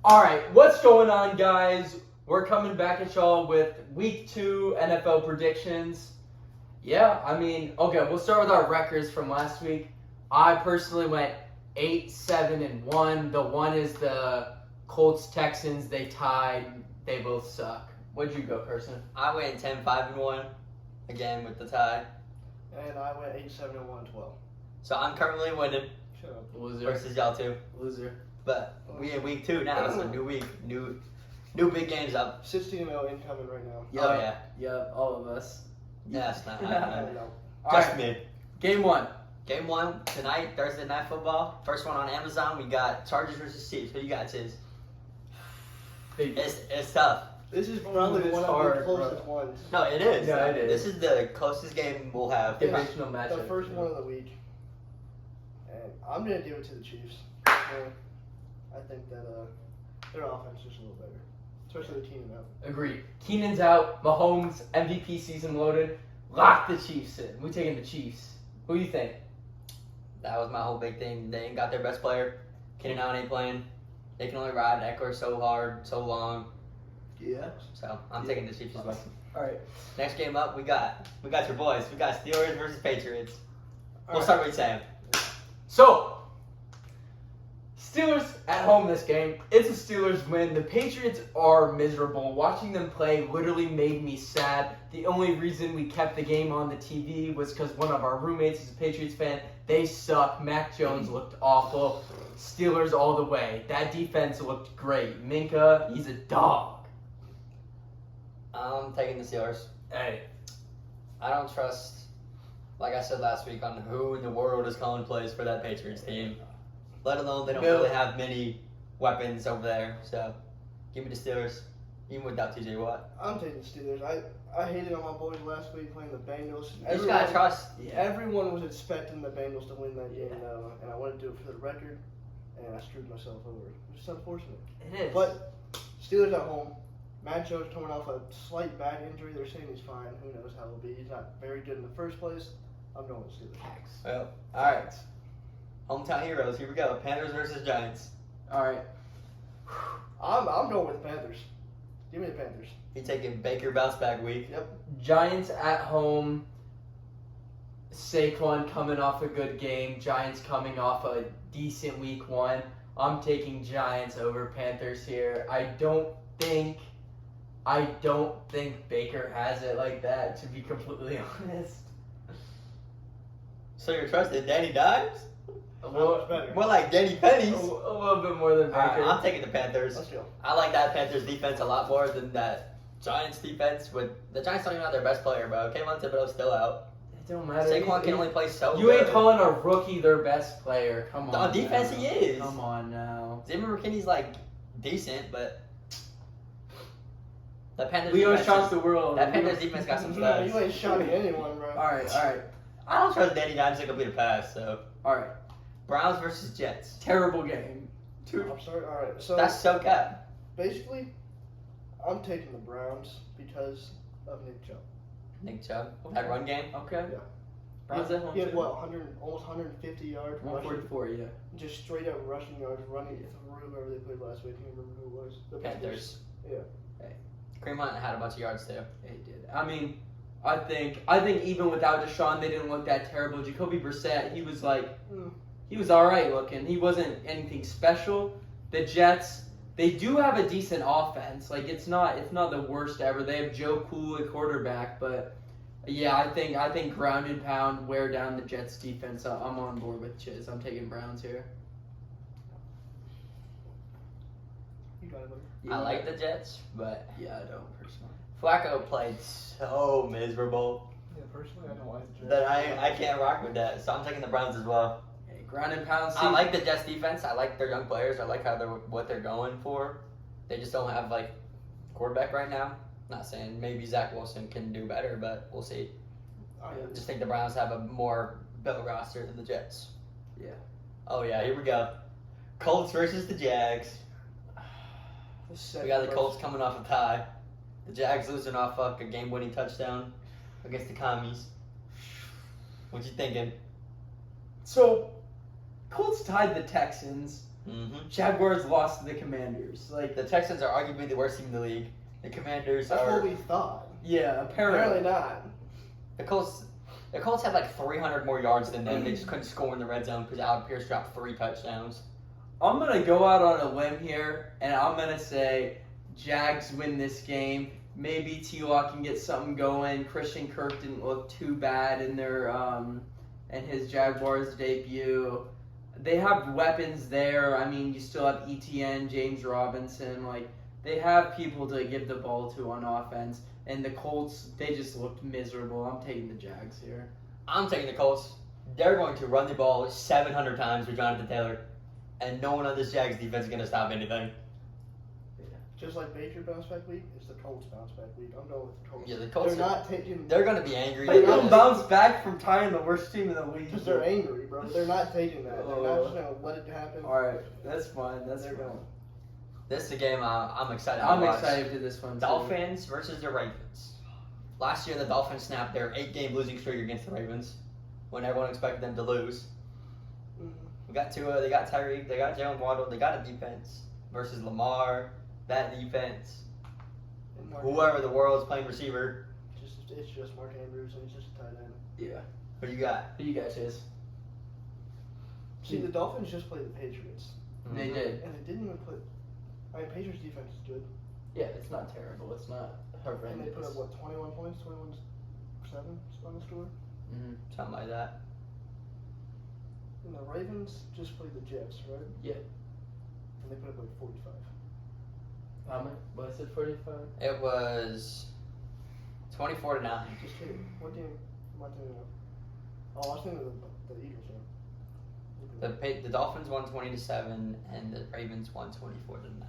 All right, what's going on, guys? We're coming back at y'all with Week 2 NFL predictions. Yeah, okay, we'll start with our records from last week. I personally went 8-7-1. The one is the Colts-Texans. They tied. They both suck. What'd you go, Carson? I went 10-5-1, again with the tie. And I went 8-7-1-12. So I'm currently winning Shut up. Loser. versus y'all two. Loser. But we in week 2 now, so new week, new big games up. 16-0 incoming right now. Oh yeah. Yep, all of us. That's not I happening. know. All Just right, me. Game 1. Game 1 tonight, Thursday Night Football. First one on Amazon. We got Chargers versus Chiefs. Who you got, Chiz? It's tough. This is probably it's one hard, of the closest ones. No, it is. Yeah, it is. This is the closest game we'll have. Divisional matchup. The first one of the week. And I'm going to give it to the Chiefs. I think that their offense is a little better. Especially with Keenan out. Agreed. Keenan's out. Mahomes, MVP season loaded. Lock the Chiefs in. We taking the Chiefs. Who do you think? That was my whole big thing. They ain't got their best player. Keenan Allen ain't playing. They can only ride Eckler so hard, so long. Yeah. So I'm taking the Chiefs as well. All right. Next game up, we got your boys. We got Steelers versus Patriots. We'll All start with Sam. So, Steelers at home this game. It's a Steelers win. The Patriots are miserable. Watching them play literally made me sad. The only reason we kept the game on the TV was because one of our roommates is a Patriots fan. They suck. Mac Jones looked awful. Steelers all the way. That defense looked great. Minka, he's a dog. I'm taking the Steelers. Hey, I don't trust, like I said last week, on who in the world is calling plays for that Patriots team. Let alone they don't Bill. really have many weapons over there. So give me the Steelers, even without TJ Watt. I'm taking the Steelers. I hated on my boys last week playing the Bengals. You just gotta trust. Everyone was expecting the Bengals to win that game, and I wanted to do it for the record, and I screwed myself over. It's just unfortunate. it is. But Steelers at home. Matt Jones coming off a slight back injury. They're saying he's fine. Who knows how he'll be? He's not very good in the first place. I'm going with Steelers. Well, all right. Hometown heroes. Here we go. Panthers versus Giants. All right. I'm going with the Panthers. Give me the Panthers. You taking Baker bounce back week? Yep. Giants at home. Saquon coming off a good game. Giants coming off a decent week 1. I'm taking Giants over Panthers here. I don't think Baker has it like that, to be completely honest. So you're trusting Danny Dimes? Much better. More like Danny Pennies. A little bit more than Baker. I'm taking the Panthers. Let's go. I like that Panthers defense a lot more than that Giants defense. With the Giants don't even have their best player, bro. Kayvon Thibodeau's still out. It don't matter. Saquon can only play so You good. ain't calling a rookie their best player. Come on. On defense, now. he is. Come on now. Zimmer McKinney's like decent, but that Panthers Leo defense shocks the world. that Panthers defense got some You studs. ain't shocking anyone, bro. All right. I don't trust Danny Dimes to complete a pass. So All right. Browns versus Jets. Terrible game. I'm sorry. All right. So That's so cap. basically, I'm taking the Browns because of Nick Chubb. Nick Chubb. That run game. Okay. Yeah. Browns at home He had too. what? almost 150 yards rushing, 144, yeah. just straight up rushing yards, running through whoever they played last week. I can't remember who it was. The Panthers. Yeah. Kareem Hunt had a bunch of yards too. They did. I think even without Deshaun, they didn't look that terrible. Jacoby Brissett, he was he was all right looking. He wasn't anything special. The Jets, they do have a decent offense. Like it's not the worst ever. They have Joe Cool at quarterback, but yeah, I think ground and pound wear down the Jets defense. I'm on board with Chiz. I'm taking Browns here. You got it, buddy. Yeah. I like the Jets, but Yeah, I don't personally. Flacco played so miserable Yeah, personally, I don't like the Jets. that I can't rock with that. So I'm taking the Browns as well. Hey, ground and pound. I like the Jets defense. I like their young players. I like what they're going for. They just don't have like quarterback right now. Not saying maybe Zach Wilson can do better, but we'll see. I I just think the Browns have a more built roster than the Jets. Yeah. Oh yeah, here we go. Colts versus the Jags. We got the Colts coming off a tie. The Jags losing off a game-winning touchdown against the Commies. What you thinking? So, Colts tied the Texans. Mm-hmm. Jaguars lost to the Commanders. Like, The Texans are arguably the worst team in the league. The Commanders That's are. what we thought. yeah, Apparently apparently. not. The Colts had like 300 more yards than them. They just couldn't score in the red zone because Alec Pierce dropped 3 touchdowns. I'm going to go out on a limb here, and I'm going to say Jags win this game. Maybe T-Law can get something going. Christian Kirk didn't look too bad in their in his Jaguars debut. They have weapons there. I mean, you still have ETN, James Robinson. Like, they have people to give the ball to on offense. And the Colts, they just looked miserable. I'm taking the Jags here. I'm taking the Colts. They're going to run the ball 700 times with Jonathan Taylor, and no one on this Jags defense is going to stop anything. Just like Baker bounce back week, it's the Colts bounce back week. I'm going with the Colts. Yeah, the Colts. They're not taking. They're going to be angry. They They're don't not- bounce back from tying the worst team in the league. Because they're angry, bro. They're not taking that. They're not just gonna let it happen. All right, that's fine. That's They're fine. going. This is a game I'm excited to I'm watch. excited for this one too. Dolphins versus the Ravens. Last year, the Dolphins snapped their 8-game losing streak against the Ravens when everyone expected them to lose. Mhm. We got Tua, they got Tyreek, they got Jalen Waddle, they got a defense versus Lamar, that defense, And Mark whoever the world's playing receiver. It's just Mark Andrews and he's just a tight end. Yeah. Who you got? Who you got, Chase? See, the Dolphins just played the Patriots, They Mhm. did. and they didn't even put. I mean, Patriots defense is good, Yeah, it's not terrible. It's not horrendous. and they put up what 21 points, 21-7 on the score. Mm-hmm. Something like that. And the Ravens just played the Jets, right? Yeah. And they put up like 45. How much? Was it 45? It was 24-9. Just kidding. What game am I thinking of? Oh, I was thinking of the Eagles. Yeah. The Dolphins won 20-7, and the Ravens won 24-9.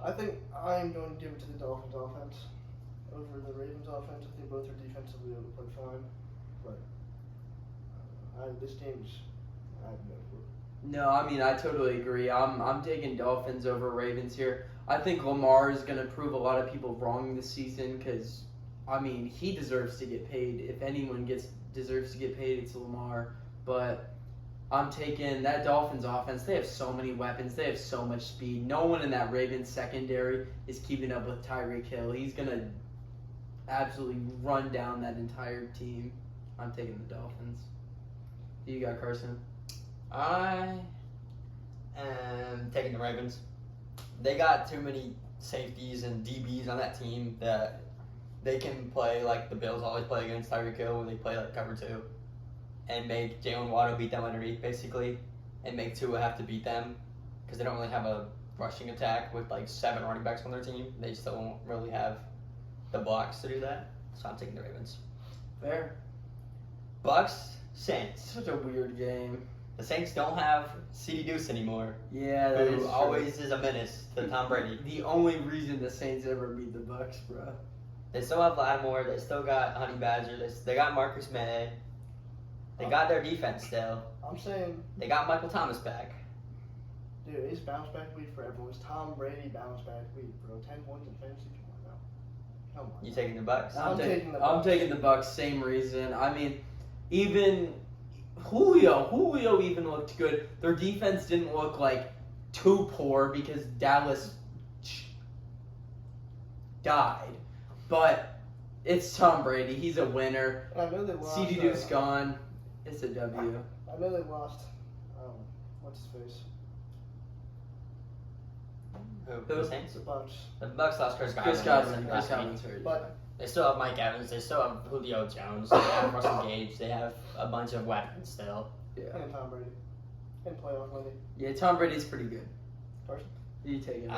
I think I'm going to give it to the Dolphins offense over the Ravens offense. I think both are defensively able to play fine, but this game's I have no clue. No, I mean I totally agree. I'm taking Dolphins over Ravens here. I think Lamar is going to prove a lot of people wrong this season because, I mean, he deserves to get paid. If anyone deserves to get paid, it's Lamar. But I'm taking that Dolphins offense. They have so many weapons. They have so much speed. No one in that Ravens secondary is keeping up with Tyreek Hill. He's going to absolutely run down that entire team. I'm taking the Dolphins. Who you got, Carson? I am taking the Ravens. They got too many safeties and DBs on that team that they can play like the Bills always play against Tyreek Hill when they play like cover 2 and make Jalen Waddle beat them underneath basically and make Tua have to beat them because they don't really have a rushing attack with like 7 running backs on their team. They still don't really have the blocks to do that. So I'm taking the Ravens. Fair. Bucks, Saints. Such a weird game. The Saints don't have CD Deuce anymore, Yeah, that is who true. always is a menace to Tom Brady. The only reason the Saints ever beat the Bucks, bro. They still have Lattimore. They still got Honey Badger. They got Marcus May. They got their defense still. I'm saying, They got Michael Thomas back. dude, it's bounce back week for everyone. It's Tom Brady bounce back week, bro. 10 points in fantasy. Come on. You taking the Bucks? I'm taking the I'm Bucks. taking the Bucks. Same reason. I mean, even Julio even looked good. Their defense didn't look like too poor because Dallas died. But it's Tom Brady. He's a winner. And I know they lost. CD Deuce gone. It's a W. I know they lost. What's his face? Who? The Saints? The Bucks. The Bucks lost Chris Godwin. Chris Godwin. last Chris week. Godwin's hurt. But They still have Mike Evans. They still have Julio Jones. They have Russell Gage. They have a bunch of weapons still. Yeah. and Tom Brady. And playoff money. Yeah, Tom Brady's pretty good. Carson? Who you taking?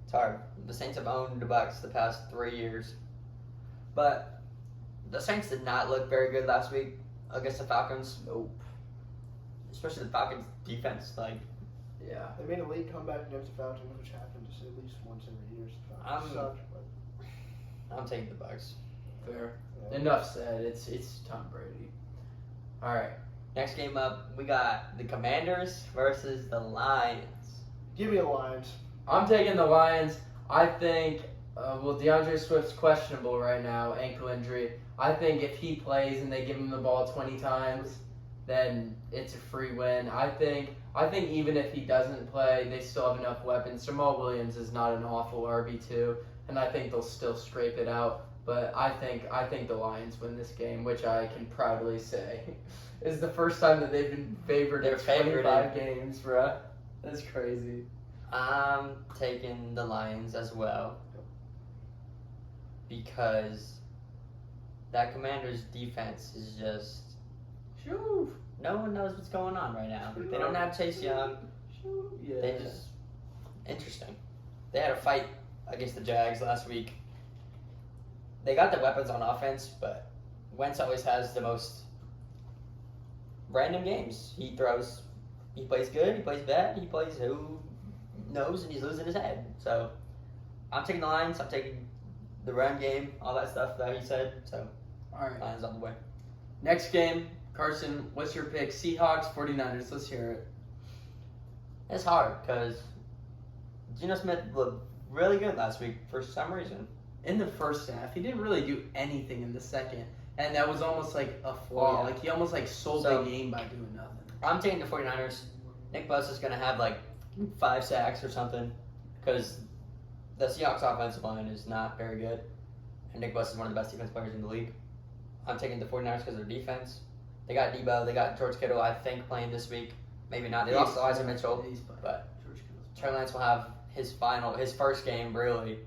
It's hard. The Saints have owned the Bucks the past 3 years, but the Saints did not look very good last week against the Falcons, Nope. especially the Falcons' defense. Like, Yeah. They made a late comeback against the Falcons, which happens at least once every year. So the Falcons suck, but I'm taking the Bucks. Fair. yeah. Enough said. It's Tom Brady. All right. Next game up, we got the Commanders versus the Lions. Give me the Lions. I'm taking the Lions. I think, DeAndre Swift's questionable right now, ankle injury. I think if he plays and they give him the ball 20 times, then it's a free win. I think even if he doesn't play, they still have enough weapons. Jamal Williams is not an awful RB2, and I think they'll still scrape it out. But I think the Lions win this game, which I can proudly say is the first time that they've been favored in 25 games, bruh. That's crazy. I'm taking the Lions as well because that Commanders defense is just Shoo. no one knows what's going on right now. They don't have Chase Young. Yeah. They just interesting. They had a fight against the Jags last week. They got the weapons on offense, but Wentz always has the most random games. He plays good, he plays bad, he plays who knows, and he's losing his head. So I'm taking the Lions. I'm taking the run game, all that stuff that he said. So All right. Lions on the way. Next game, Carson. What's your pick? Seahawks, 49ers. Let's hear it. It's hard because Geno Smith looked really good last week for some reason. In the first half, he didn't really do anything in the second, and that was almost like a flaw. Yeah. Like he almost like sold So- the game by doing nothing. I'm taking the 49ers. Nick Bosa's going to have like 5 sacks or something because the Seahawks offensive line is not very good. And Nick Bosa is one of the best defense players in the league. I'm taking the 49ers because of their defense. They got Debo. They got George Kittle, I think, playing this week. Maybe not. They lost Elijah Mitchell. He's playing. but George Kittle's Trey Lance will have his first game, really.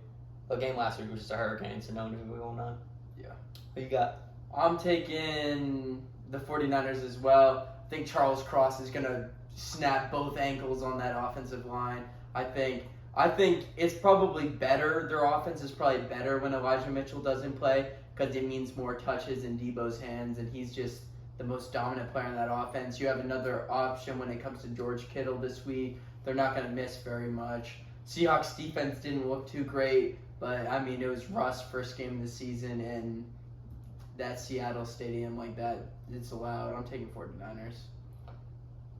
The game last week was just a hurricane, so no one knew what was going on. Yeah. Who you got? I'm taking the 49ers as well. I think Charles Cross is going to snap both ankles on that offensive line. I think it's probably better. Their offense is probably better when Elijah Mitchell doesn't play because it means more touches in Debo's hands, and he's just the most dominant player in that offense. You have another option when it comes to George Kittle this week. They're not going to miss very much. Seahawks defense didn't look too great, but I mean, it was Russ' first game of the season, and that Seattle stadium like that, it's allowed. I'm taking 49ers.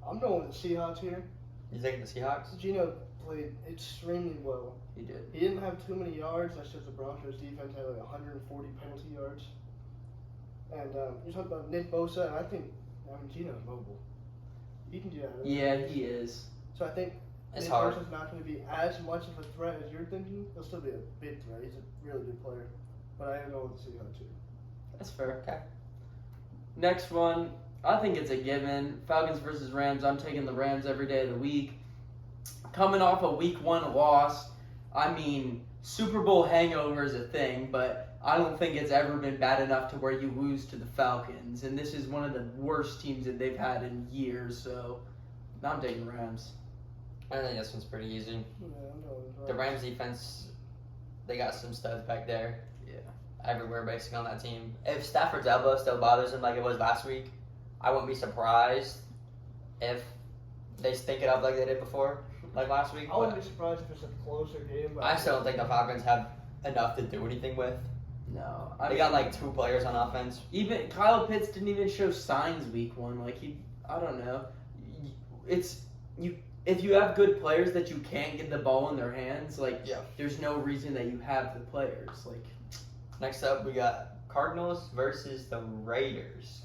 I'm going with the Seahawks here. You taking the Seahawks? Geno played extremely well. He did. He didn't have too many yards. That's just the Broncos defense had like 140 penalty yards. And you talked about Nick Bosa, and I think Geno's mobile. He can do that. Yeah, he is. So I think It's Nick hard. Bosa's not going to be as much of a threat as you're thinking. He'll still be a big threat. He's a really good player. But I am going with the Seahawks too. That's fair. Okay. Next one, I think it's a given. Falcons versus Rams. I'm taking the Rams every day of the week. Coming off a week 1 loss, I mean, Super Bowl hangover is a thing, but I don't think it's ever been bad enough to where you lose to the Falcons. And this is one of the worst teams that they've had in years, so I'm taking the Rams. I think this one's pretty easy. Yeah, I'm going with The Rams defense, they got some studs back there. Yeah. Everywhere basically on that team. If Stafford's elbow still bothers him like it was last week, I wouldn't be surprised if they stink it up like they did before, like last week. I wouldn't But be surprised if it's a closer game. But I still don't think the Falcons have enough to do anything with. No. They got like 2 players on offense. Even Kyle Pitts didn't even show signs week 1. Like I don't know. If you have good players that you can't get the ball in their hands, like Yeah. there's no reason that you have the players. Like Next up, we got Cardinals versus the Raiders.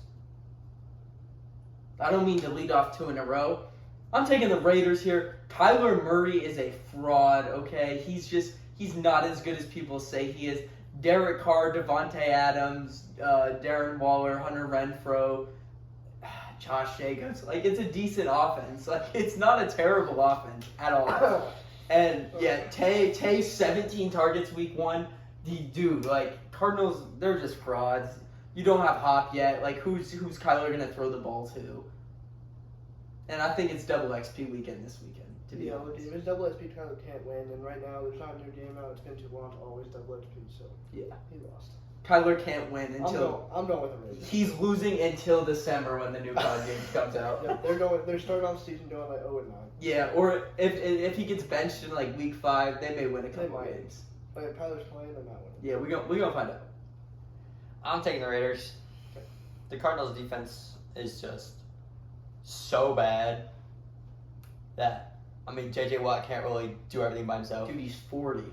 I don't mean to lead off 2 in a row. I'm taking the Raiders here. Kyler Murray is a fraud. Okay, he's not as good as people say he is. Derek Carr, Devontae Adams, Darren Waller, Hunter Renfrow, Josh Jacobs. Like, it's a decent offense. Like, it's not a terrible offense at all. And, yeah, Tay 17 targets week 1. Dude, like, Cardinals, they're just frauds. You don't have Hop yet. Like, who's Kyler going to throw the ball to? And I think it's double XP weekend this weekend, to be honest. If it's double XP, Tyler can't win. And right now, there's not a new game out. It's been too long to always double XP. So Yeah. he lost. Kyler can't win until I'm going with the Raiders. he's losing until December when the new COD game comes out. Yep, they're starting off the season going like 0-9. Yeah, or if he gets benched in like week 5, they may win a couple might. games. But if Tyler's playing, they're not winning. Yeah, we gonna find out. I'm taking the Raiders. The Cardinals defense is just so bad that, I mean, J.J. Watt can't really do everything by himself. Dude, he's 40.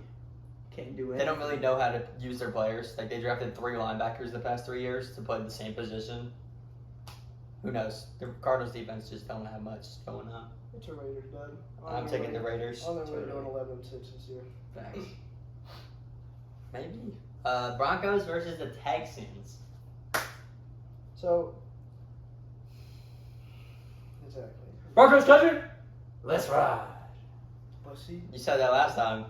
Can't do it. They don't really know how to use their players. Like, they drafted 3 linebackers the past 3 years to play the same position. Who knows? The Cardinals defense just don't have much going on. It's a Raiders dud. I'm taking the Raiders. On their way to an 11-6 this year. Facts. Maybe. Broncos versus the Texans. So, exactly. Broncos country. Let's ride. But see, You said that last time.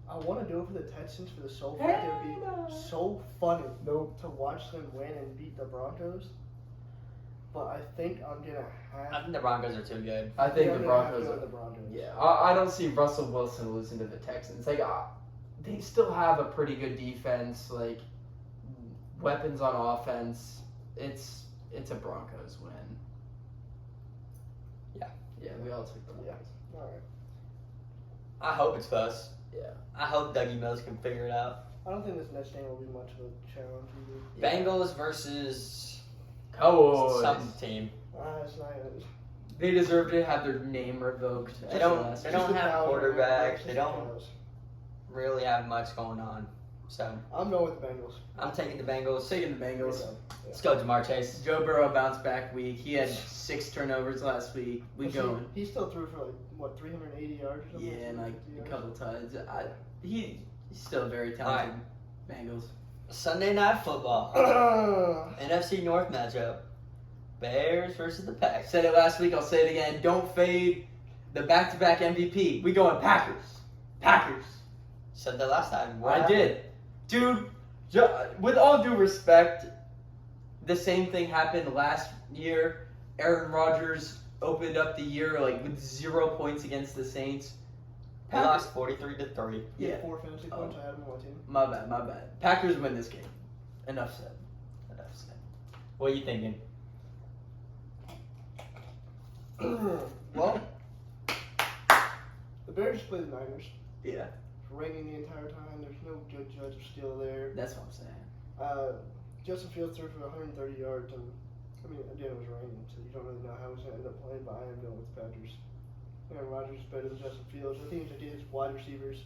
I want to do it for the Texans for the sole fact it would be so funny to watch them win and beat the Broncos. But I think I'm gonna I have. think the Broncos are too good. I think I'm the gonna have to Broncos. go Are, with the Broncos. yeah, I don't see Russell Wilson losing to the Texans. Like, they still have a pretty good defense. Like, weapons on offense. It's a Broncos win. Yeah. Yeah, we all took the Broncos. All right. I hope it's close. Yeah. I hope Dougie Mills can figure it out. I don't think this next game will be much of a challenge either. Bengals versus Cowboys. some team. It's not. They deserve to have their name revoked. They don't- Last they year. don't have quarterback. Just They the don't- Cows. Really have much going on. So I'm going with the Bengals. I'm taking the Bengals. Taking the Bengals. Let's go, Jamar Chase. Joe Burrow bounced back week. He had 6 turnovers last week. We Well, see, going. He still threw for 380 yards or something. Yeah, and like 350 a yards. couple times. He's still very talented. Bengals. Sunday Night Football. NFC North matchup. Bears versus the I Packs. said it last week. I'll say it again. Don't fade the back-to-back MVP. We going Packers. Packers. Said that last time. What I happened? did, dude. With all due respect, the same thing happened last year. Aaron Rodgers opened up the year like with 0 points against the Saints. They lost 43-3. He Yeah. had 4 fantasy points. I had him on my team. My bad. Packers win this game. Enough said. What are you thinking? Well, the Bears play the Niners. Yeah, It's raining the entire time. There's no good judge still there. that's what I'm saying. Justin Fields threw for 130 yards, and I mean, again, it was raining, so you don't really know how he's going to end up playing. But I am going with the Packers. Aaron Rodgers is better than Justin Fields. I think he's going to get his wide receivers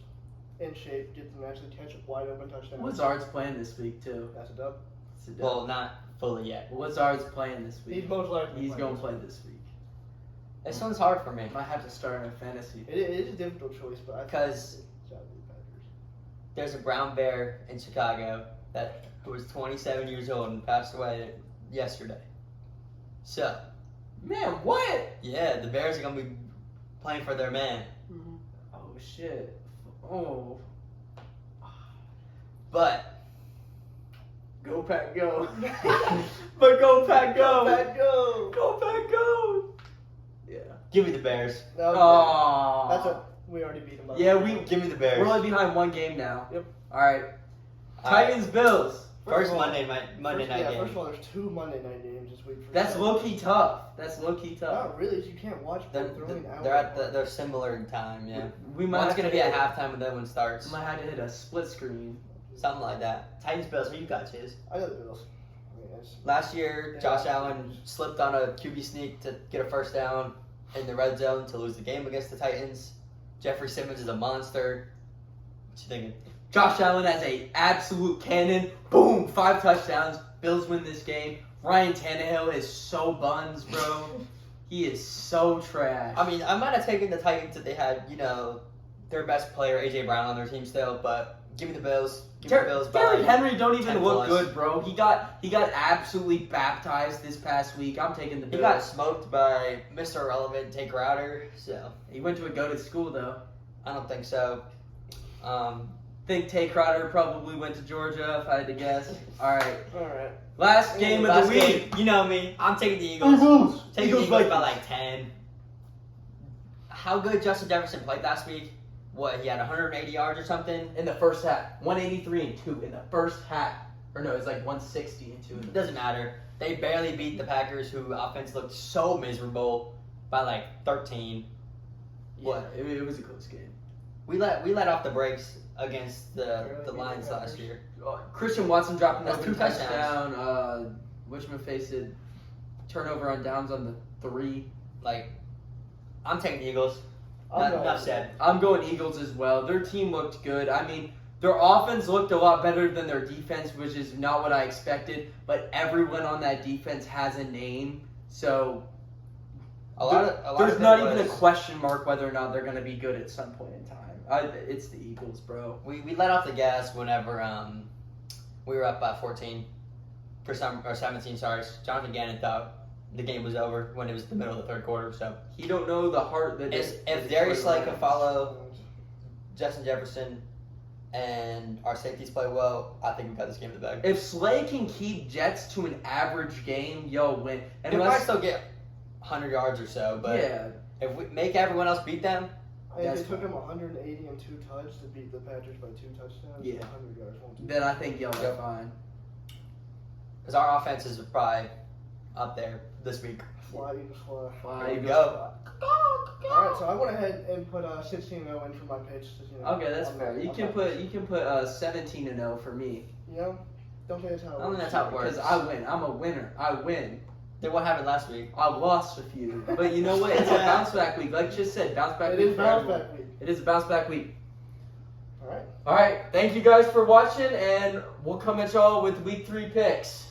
in shape, get them to actually catch a wide open touchdown. Lazard's playing this week too. That's a dub. It's a dub. Well, not fully yet. Lazard's playing this week. He's most likely. He's playing going to play this this week. This one's hard for me. Might have to start in fantasy. week. It is a difficult choice, but I think Because it's gotta be the Packers. there's a brown bear in Chicago who was 27 years old and passed away yesterday. So, Man, what? yeah, the Bears are going to be playing for their man. Oh shit. Oh. But Go Pack, go. But go Pack, go. Pack, go! Go Pack, go. Yeah. give me the Bears. No, Oh. that's a. We already beat them. By Yeah, the way. we- Give me the Bears. We're only behind one game now. Yep. All right. All right. Titans, Bills. First of all- Monday night First game. of all, there's 2 Monday night games this week. For That's sure. low key tough. That's low key tough. Not really. You can't watch They're, both throwing out. they're similar in time, yeah. We might One's have gonna to be at hit- halftime and the other one starts. Might have to hit a split screen. Something like that. Titans Bills, who you got, Chiz? I got the Bills. I mean, it's, Last year, Yeah. Josh Allen slipped on a QB sneak to get a first down in the red zone to lose the game against the Titans. Jeffrey Simmons is a monster. What you thinking? Josh Allen has a absolute cannon. Boom, 5 touchdowns. Bills win this game. Ryan Tannehill is so buns, bro. He is so trash. I mean, I might have taken the Titans if they had, their best player, A.J. Brown, on their team still, but give me the Bills. Give me the Bills by Derrick Henry don't even 10 look plus. good, bro. He got absolutely baptized this past week. I'm taking the He Bills. got smoked by Mr. Irrelevant, Tate Crowder, so He went to a goated school though. I don't think so. Think Tay Crowder probably went to Georgia if I had to guess. All right, all right. last game of Last the week. game, you know me. I'm taking the Eagles. Eagles. Taking the Eagles Eagles by Vikings. like 10. How good Justin Jefferson played last week? What, he had 180 yards or something? In the first half, 183 and 2 in the first half. Or no, it's like 160 and 2 in It the doesn't matter. They barely beat the Packers, who offense looked so miserable, by like 13. What? It was a close game. We let off the brakes against the Lions last year. Christian Watson dropping That's that 2 touchdown. Whatchamacallit, turnover on downs on the 3. Like, I'm taking the Eagles. I'm going Enough with said. I'm going Eagles as well. Their team looked good. I mean, Their offense looked a lot better than their defense, which is not what I expected. But everyone on that defense has a name, so there's not even a question mark whether or not they're going to be good at some point in time. It's the Eagles, bro. We let off the gas whenever we were up by 14 or 17. Sorry, Jonathan Gannon thought the game was over when it was the middle of the third quarter. So He don't know the heart that if Darius Slay can follow Justin Jefferson and our safeties play well, I think we got this game in the bag. If Slay can keep Jets to an average game, win. And we might still get 100 yards or so, but yeah, if we make everyone else beat them, They That's took fine. him 180 and 2 touchdowns to beat the Patriots by 2 touchdowns. Yeah. 100 yards won't do then I think y'all are Yep. fine. because our offenses are probably up there this week. Fly, Eagles fly. Fine, There you Eagles go. Alright, so I went ahead and put 16-0 in for my page. Okay, that's fair. You can put 17-0 for me. You know, don't think that's how it I don't think works. that's how it works. Because I win. I'm a winner. I win. Then what happened last week? I lost a few. But you know what? It's a bounce back week. Like just said, bounce back It week is for bounce everyone. back week. It is a bounce back week. Alright. Alright, thank you guys for watching, and we'll come at y'all with week 3 picks.